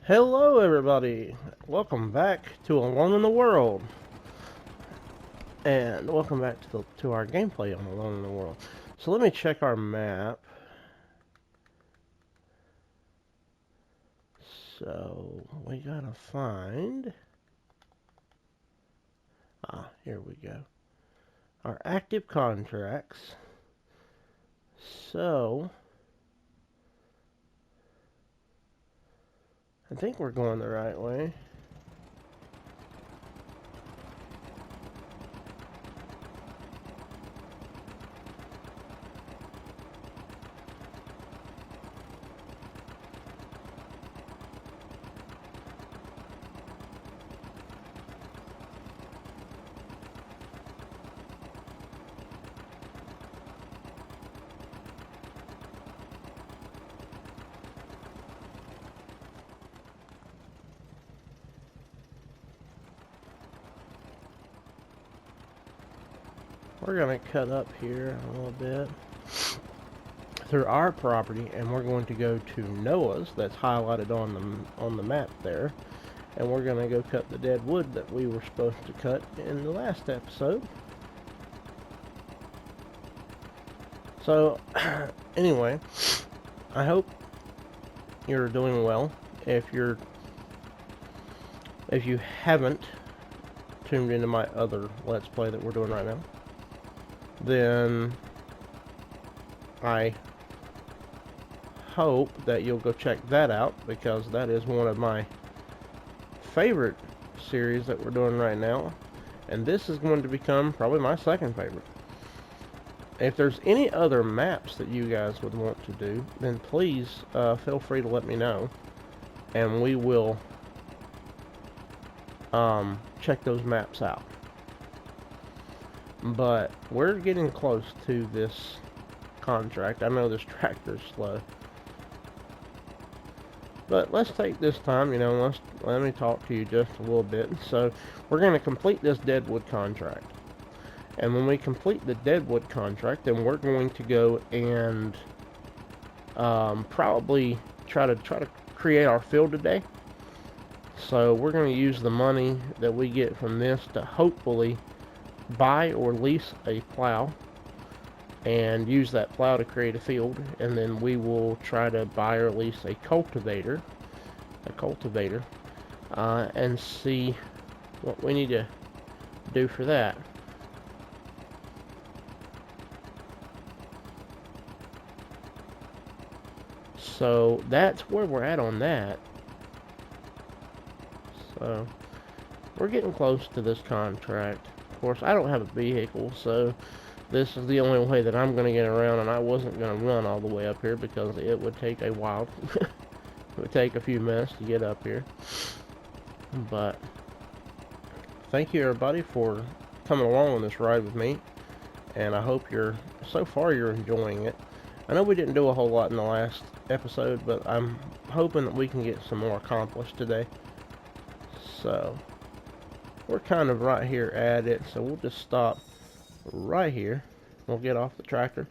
Hello everybody! Welcome back to Alone in the World. And welcome back to our gameplay on Alone in the World. So let me check our map. So we gotta find... here we go. Our active contracts. So... I think we're going the right way. We're gonna cut up here a little bit through our property, and we're going to go to Noah's that's highlighted on the map there, and we're gonna go cut the dead wood that we were supposed to cut in the last episode. So anyway, I hope you're doing well. If you haven't tuned into my other Let's Play that we're doing right now, then I hope that you'll go check that out, because that is one of my favorite series that we're doing right now, and this is going to become probably my second favorite. If there's any other maps that you guys would want to do, then please feel free to let me know, and we will check those maps out. But we're getting close to this contract. I know this tractor's slow, but let's take this time, let me talk to you just a little bit. So we're going to complete this Deadwood contract, and when we complete the Deadwood contract, then we're going to go and probably try to create our field today. So we're going to use the money that we get from this to hopefully buy or lease a plow, and use that plow to create a field, and then we will try to buy or lease a cultivator, and see what we need to do for that. So that's where we're at on that. So we're getting close to this contract. Of course, I don't have a vehicle, so this is the only way that I'm going to get around, and I wasn't going to run all the way up here because it would take a while. It would take a few minutes to get up here. But thank you everybody for coming along on this ride with me, and I hope so far you're enjoying it. I know we didn't do a whole lot in the last episode, but I'm hoping that we can get some more accomplished today. So we're kind of right here at it, so we'll just stop right here. We'll get off the tractor.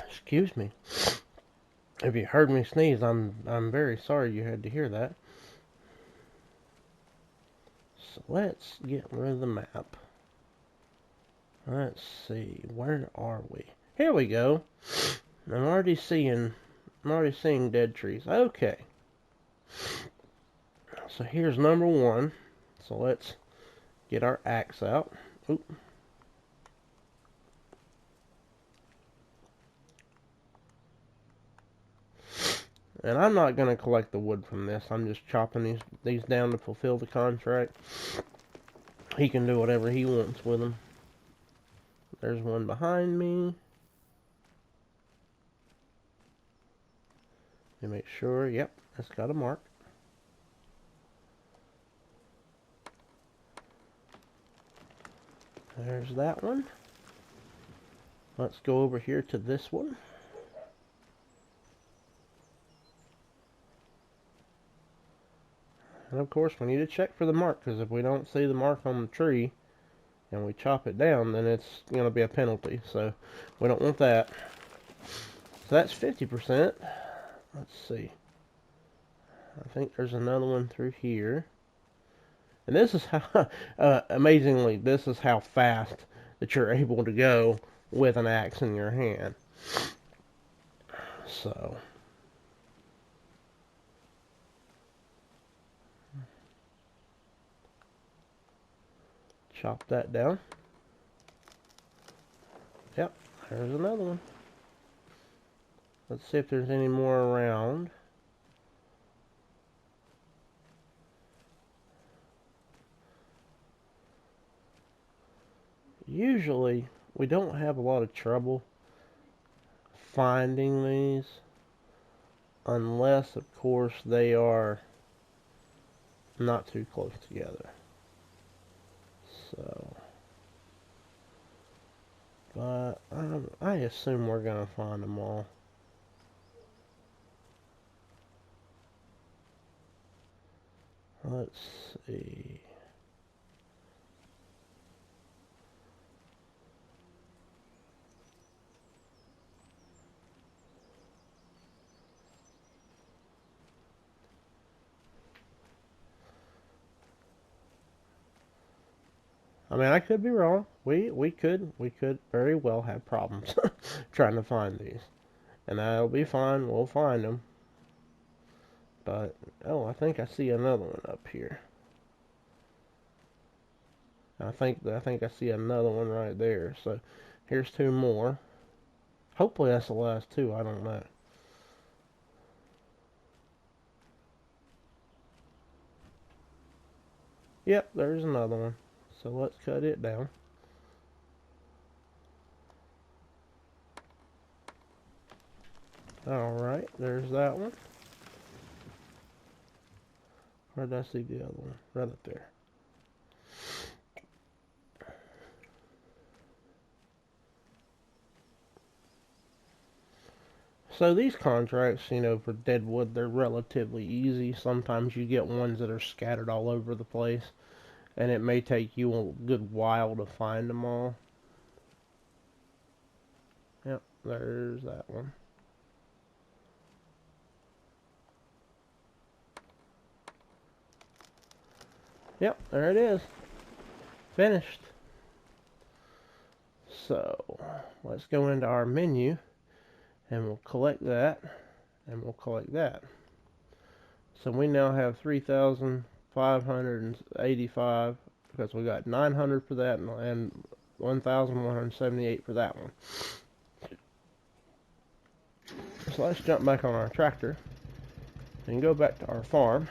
Excuse me. If you heard me sneeze, I'm very sorry you had to hear that. So let's get rid of the map. Let's see, where are we? Here we go. I'm already seeing dead trees. Okay. So here's number one. So let's get our axe out. Oop. And I'm not going to collect the wood from this. I'm just chopping these down to fulfill the contract. He can do whatever he wants with them. There's one behind me. Let me make sure. Yep, that's got a mark. There's that one. Let's go over here to this one. And of course we need to check for the mark, because if we don't see the mark on the tree and we chop it down, then it's going to be a penalty. So we don't want that. So that's 50%. Let's see. I think there's another one through here. And this is how, amazingly, this is how fast that you're able to go with an axe in your hand. So, chop that down. Yep, there's another one. Let's see if there's any more around. Usually, we don't have a lot of trouble finding these, unless, of course, they are not too close together. So, but I assume we're gonna find them all. Let's see. I mean, I could be wrong. We could very well have problems trying to find these, and that'll be fine. We'll find them. But oh, I think I see another one up here. I think I see another one right there. So here's two more. Hopefully that's the last two. I don't know. Yep, there's another one. So let's cut it down. Alright, there's that one. Where did I see the other one? Right up there. So these contracts, you know, for Deadwood, they're relatively easy. Sometimes you get ones that are scattered all over the place, and it may take you a good while to find them all. Yep, there's that one. Yep, there it is. Finished. So, let's go into our menu, and we'll collect that, and we'll collect that. So we now have 3,585, because we got 900 for that, and 1,178 for that one. So let's jump back on our tractor, and go back to our farm.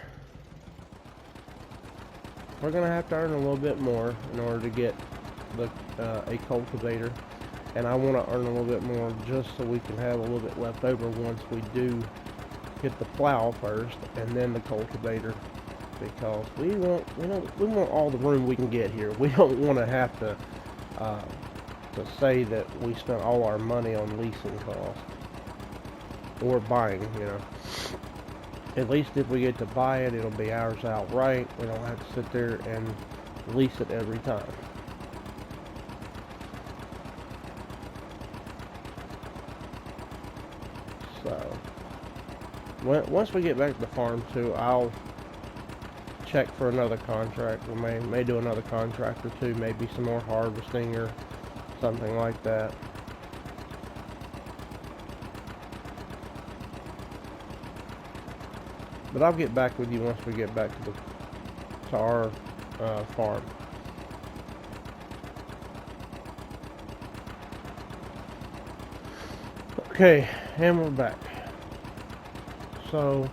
We're going to have to earn a little bit more in order to get a cultivator. And I want to earn a little bit more just so we can have a little bit left over once we do get the plow first and then the cultivator. Because we want all the room we can get here. We don't want to have to say that we spent all our money on leasing costs. Or buying, you know. At least if we get to buy it, it'll be ours outright. We don't have to sit there and lease it every time. So, once we get back to the farm too, I'll check for another contract. We may do another contract or two, maybe some more harvesting or something like that. But I'll get back with you once we get back to our farm. Okay, and we're back. So,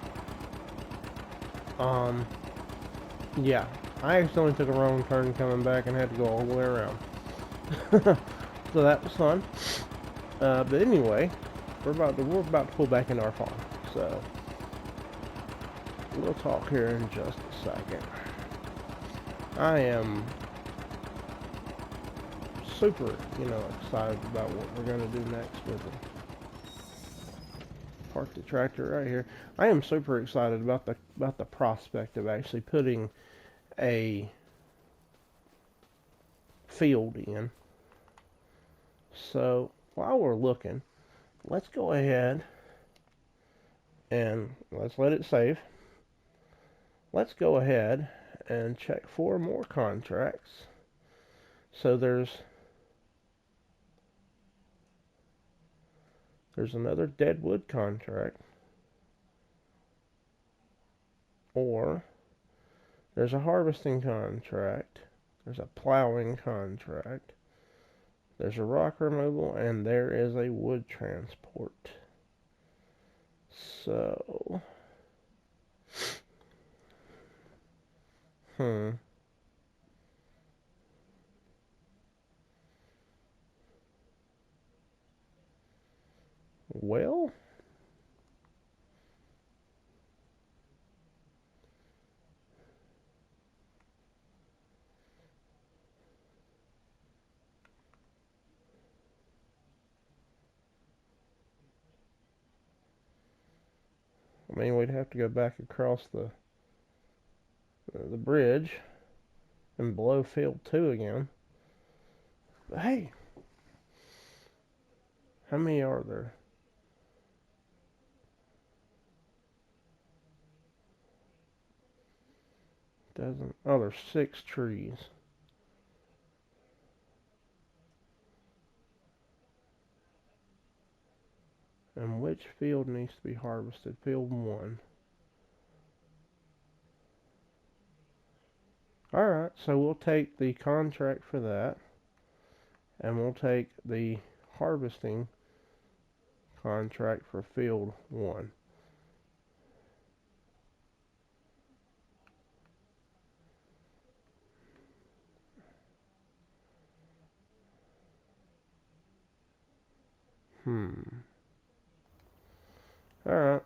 yeah, I accidentally took a wrong turn coming back and had to go all the way around. So that was fun. But anyway, we're about to pull back into our farm. So we'll talk here in just a second. I am super, excited about what we're gonna do next with it. Park the tractor right here. I am super excited about about the prospect of actually putting a field in. So while we're looking, let's go ahead and let's let it save. Let's go ahead and check 4 more contracts. So there's another deadwood contract, or there's a harvesting contract, there's a plowing contract, there's a rock removal, and there is a wood transport. So, well, I mean, we'd have to go back across the bridge and blow field 2 again. But hey, how many are there? Oh, there's 6 trees. And which field needs to be harvested? Field 1. Alright, so we'll take the contract for that, and we'll take the harvesting contract for field 1. Alright.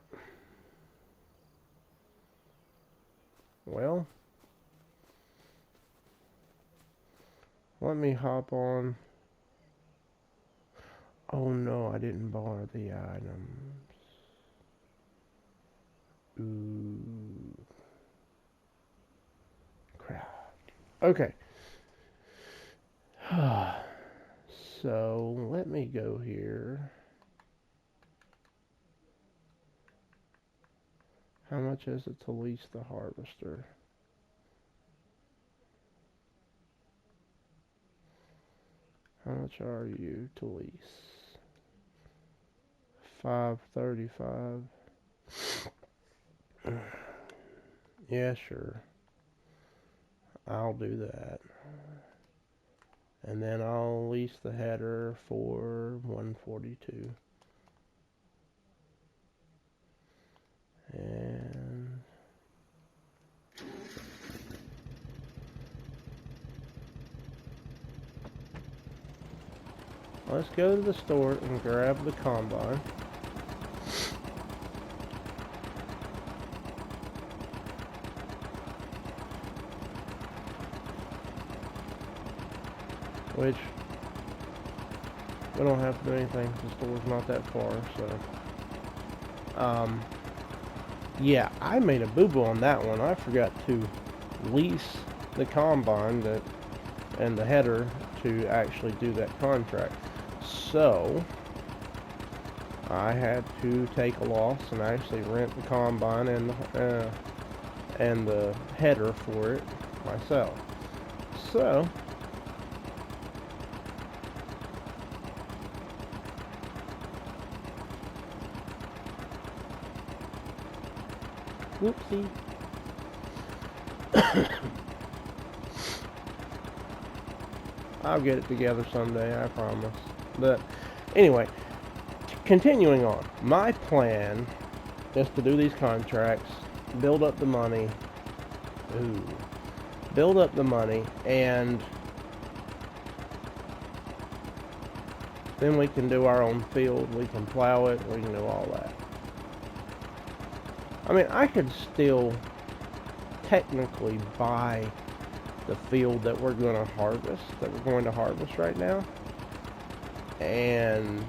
Well, let me hop on. Oh no, I didn't borrow the items. Ooh. Crap. Okay. So, let me go here. How much is it to lease the harvester? How much are you to lease? $535. Yeah, sure. I'll do that. And then I'll lease the header for $142. And let's go to the store and grab the combine. Which, we don't have to do anything, the store's not that far, so. Yeah, I made a boo-boo on that one. I forgot to lease the combine and the header to actually do that contract. So, I had to take a loss and actually rent the combine and the header for it myself. So, whoopsie. I'll get it together someday, I promise. But anyway, continuing on. My plan is to do these contracts, build up the money. Build up the money, and then we can do our own field. We can plow it. We can do all that. I mean, I could still technically buy the field that we're going to harvest, right now. And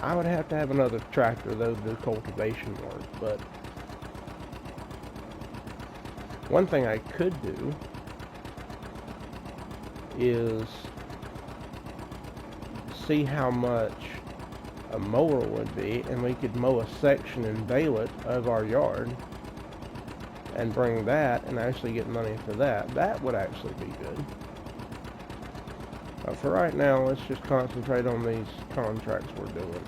I would have to have another tractor though to do cultivation work, but one thing I could do is see how much a mower would be, and we could mow a section and bale it of our yard and bring that and actually get money for that. That would actually be good. But for right now, let's just concentrate on these contracts we're doing.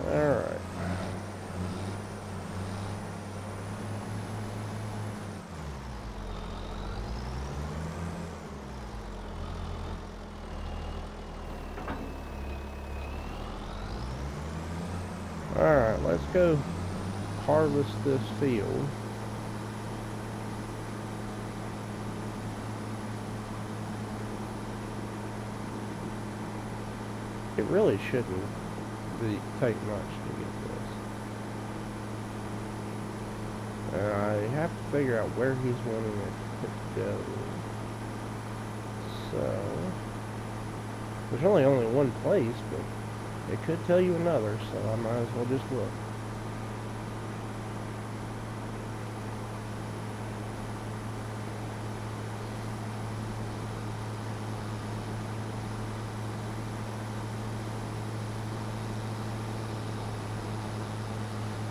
Alright. Alright, let's go harvest this field. It really shouldn't take much to get this. And I have to figure out where he's wanting it to go. So, there's only one place, but it could tell you another, so I might as well just look.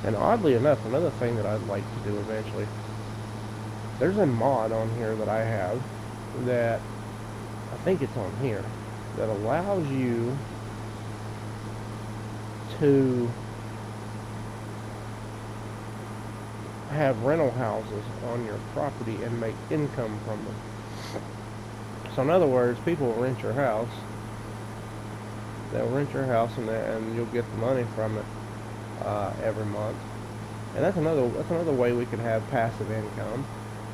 And oddly enough, another thing that I'd like to do eventually, there's a mod on here that I have that, I think it's on here, that allows you to have rental houses on your property and make income from them. So in other words, people will rent your house. They'll rent your house and you'll get the money from it every month. And that's another way we could have passive income.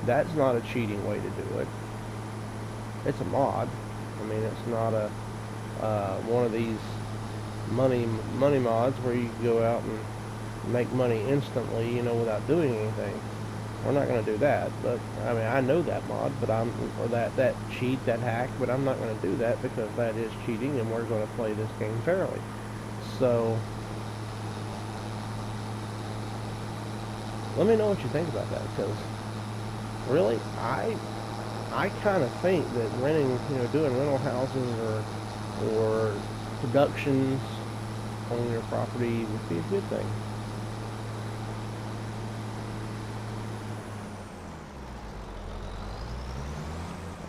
That's not a cheating way to do it. It's a mod. I mean, it's not a one of these money mods where you can go out and make money instantly, you know, without doing anything. We're not going to do that. But I mean, I know that mod, but or that cheat, that hack, but I'm not going to do that because that is cheating, and we're going to play this game fairly. So let me know what you think about that, because really, I kind of think that renting, you know, doing rental houses or productions on your property would be a good thing.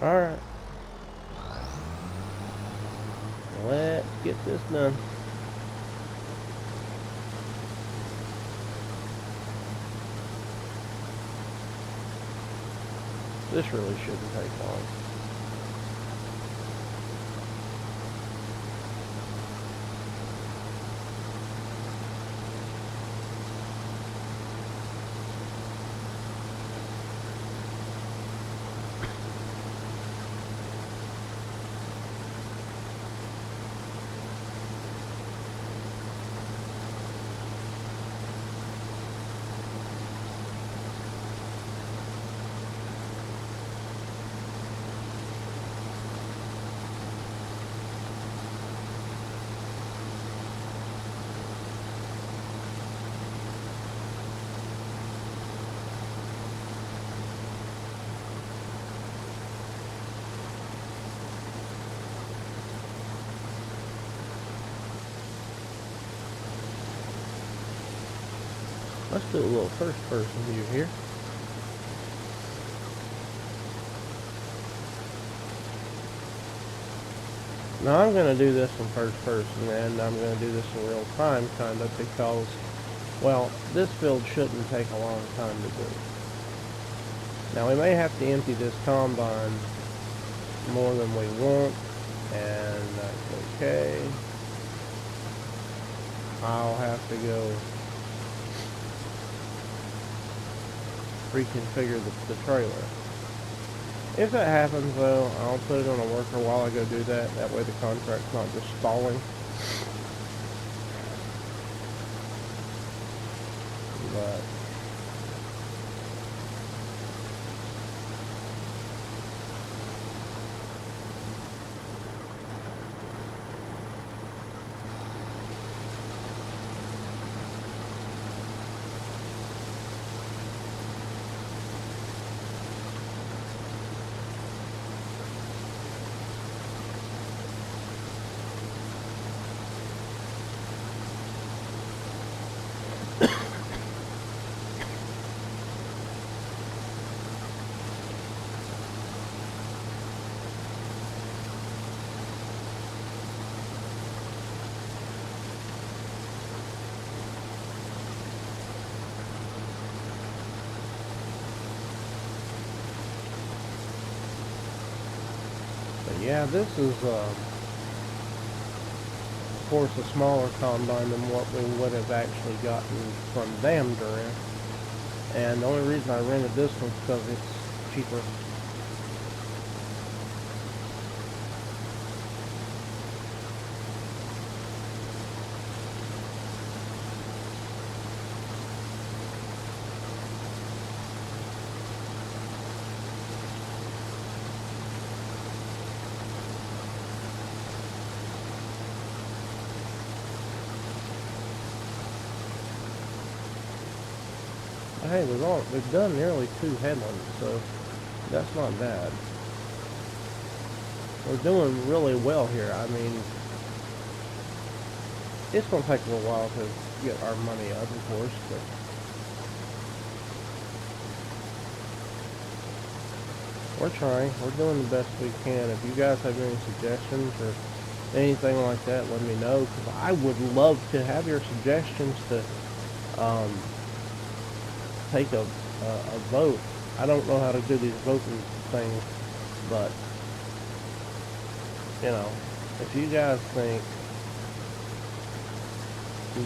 Alright. Let's get this done. This really shouldn't take long. Let's do a little first person view here. Now I'm going to do this in first person, and I'm going to do this in real time kind of, because, well, this build shouldn't take a long time to do. Now we may have to empty this combine more than we want, and that's okay. I'll have to go reconfigure the trailer. If that happens though, I'll put it on a worker while I go do that. That way the contract's not just stalling. But But yeah, this is, of course, a smaller combine than what we would have actually gotten from them during. And the only reason I rented this one is because it's cheaper. Hey, we've done nearly 2 headlands, so that's not bad. We're doing really well here. I mean, it's going to take a little while to get our money up, of course, but we're trying. We're doing the best we can. If you guys have any suggestions or anything like that, let me know, because I would love to have your suggestions to take a vote. I don't know how to do these voting things, but you know, if you guys think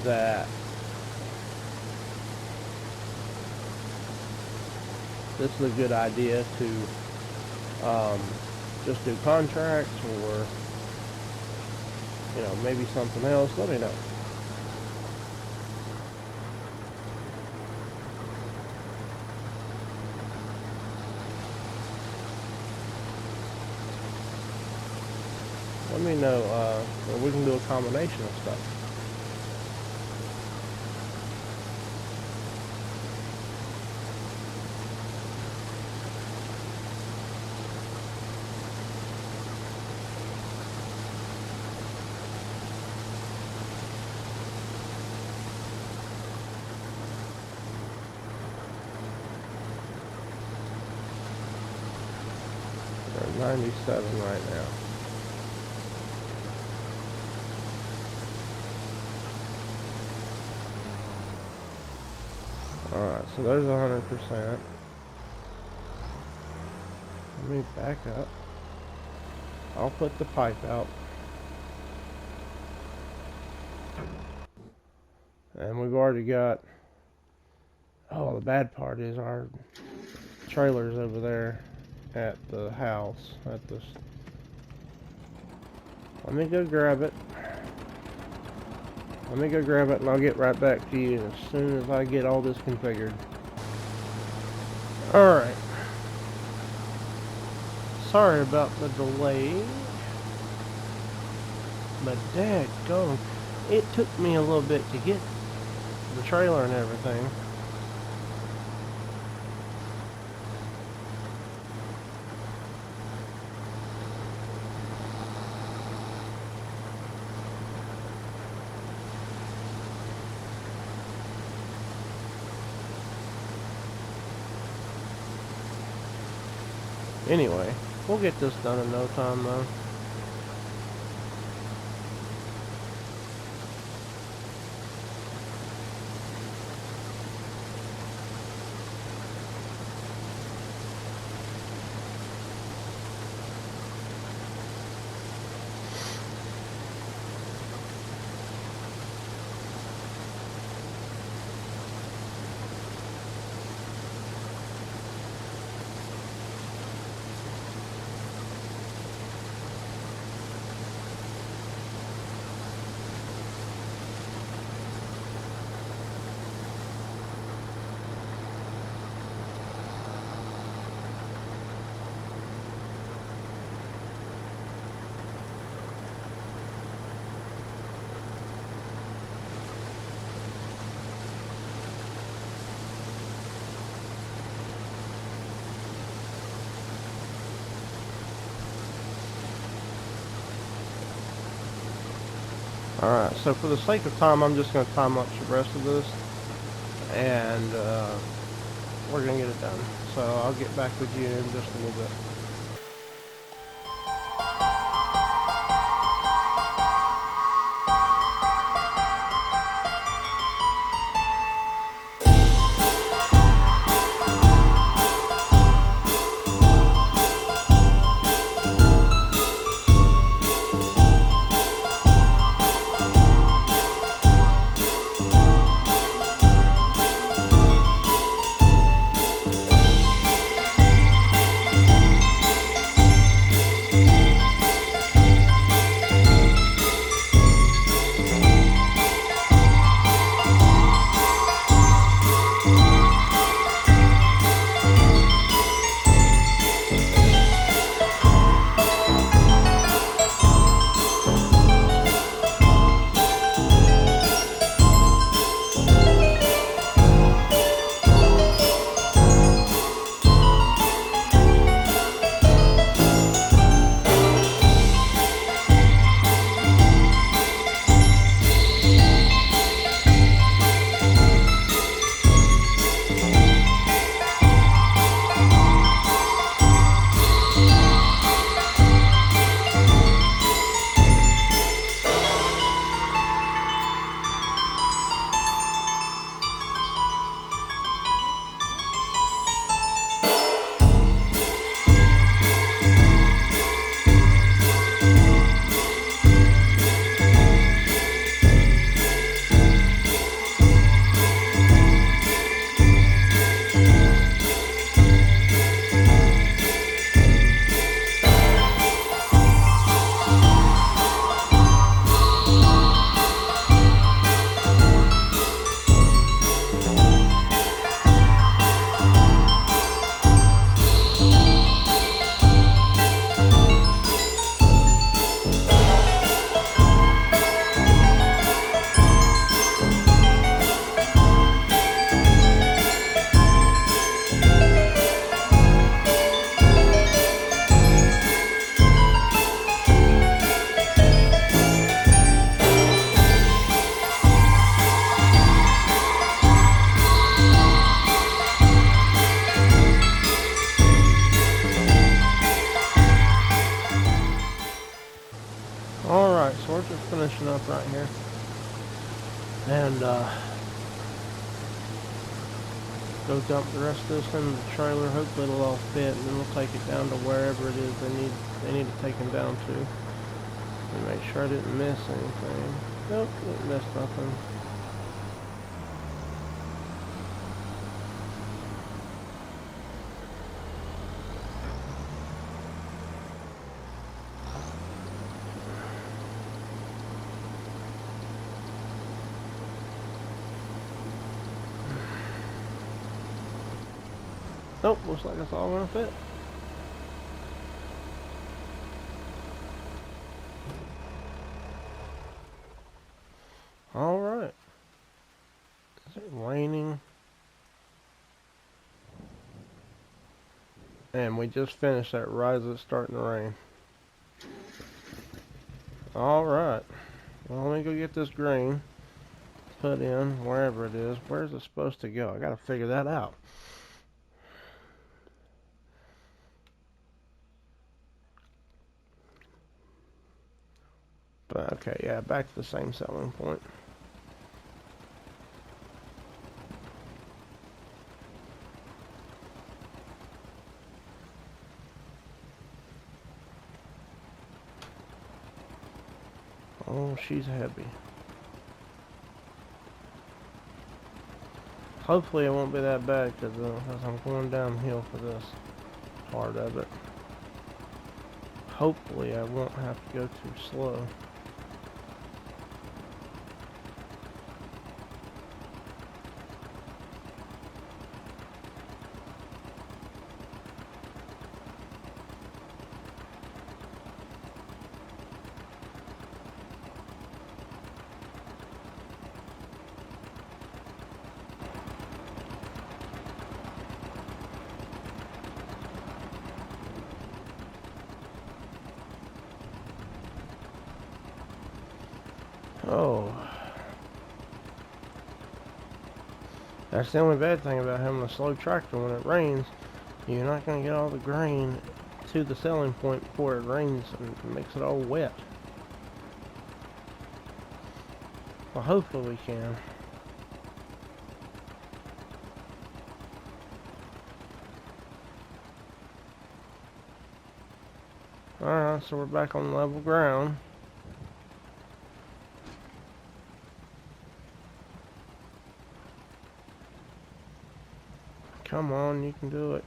that this is a good idea to just do contracts, or you know, maybe something else, let me know. Let me know, or we can do a combination of stuff. We're at 97 right now. Alright, so there's 100%. Let me back up. I'll put the pipe out. And we've already got... Oh, the bad part is our trailer's over there at the house. At this. Let me go grab it. Let me go grab it and I'll get right back to you as soon as I get all this configured. Alright. Sorry about the delay. But daggone, it took me a little bit to get the trailer and everything. Anyway, we'll get this done in no time though. Alright, so for the sake of time, I'm just going to time-lapse the rest of this, and we're going to get it done. So I'll get back with you in just a little bit. we're just finishing up right here. And, go dump the rest of this in the trailer. Hopefully it'll all fit, and then we'll take it down to wherever it is they need to take them down to. And make sure I didn't miss anything. Nope, didn't miss nothing. Nope, looks like it's all gonna fit. Alright. Is it raining? And we just finished that right as it's starting to rain. Alright. Well, let me go get this green. Put in wherever it is. Where's it supposed to go? I gotta figure that out. But okay, yeah, back to the same selling point. Oh, she's heavy. Hopefully it won't be that bad because I'm going downhill for this part of it. Hopefully I won't have to go too slow. Oh. That's the only bad thing about having a slow tractor. When it rains, you're not going to get all the grain to the selling point before it rains and makes it all wet. Well, hopefully we can. Alright, so we're back on level ground. Come on, you can do it.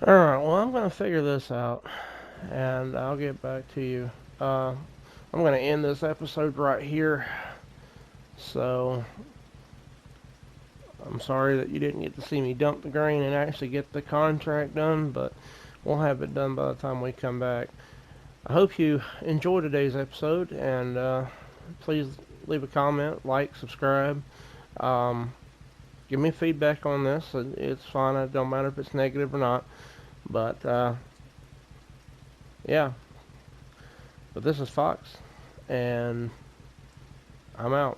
Alright, well, I'm going to figure this out, and I'll get back to you. I'm going to end this episode right here, so I'm sorry that you didn't get to see me dump the grain and actually get the contract done, but we'll have it done by the time we come back. I hope you enjoyed today's episode, and please leave a comment, like, subscribe. Give me feedback on this. It's fine. It don't matter if it's negative or not. But, yeah. But this is Fox, and I'm out.